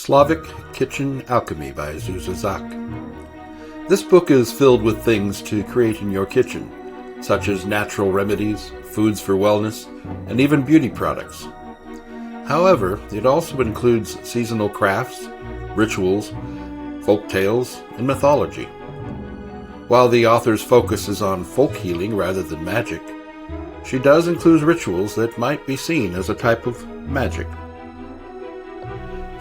Slavic Kitchen Alchemy by Zaza. This book is filled with things to create in your kitchen, such as natural remedies, foods for wellness, and even beauty products. However, it also includes seasonal crafts, rituals, folk tales, and mythology. While the author's focus is on folk healing rather than magic, she does include rituals that might be seen as a type of magic.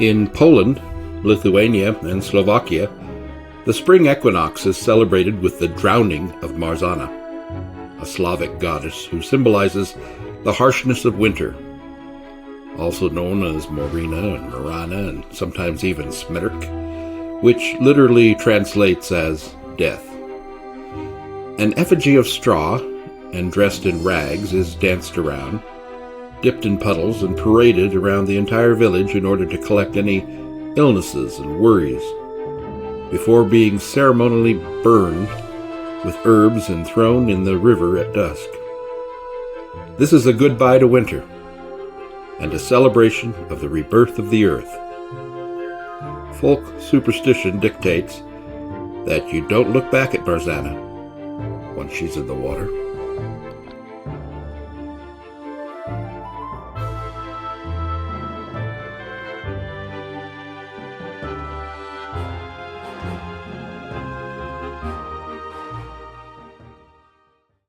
In Poland, Lithuania, and Slovakia, the spring equinox is celebrated with the drowning of Marzanna, a Slavic goddess who symbolizes the harshness of winter, also known as Morina and Marana and sometimes even Smerk, which literally translates as death. An effigy of straw and dressed in rags is danced around, dipped in puddles, and paraded around the entire village in order to collect any illnesses and worries, before being ceremonially burned with herbs and thrown in the river at dusk. This is a goodbye to winter, and a celebration of the rebirth of the earth. Folk superstition dictates that you don't look back at Marzanna once she's in the water.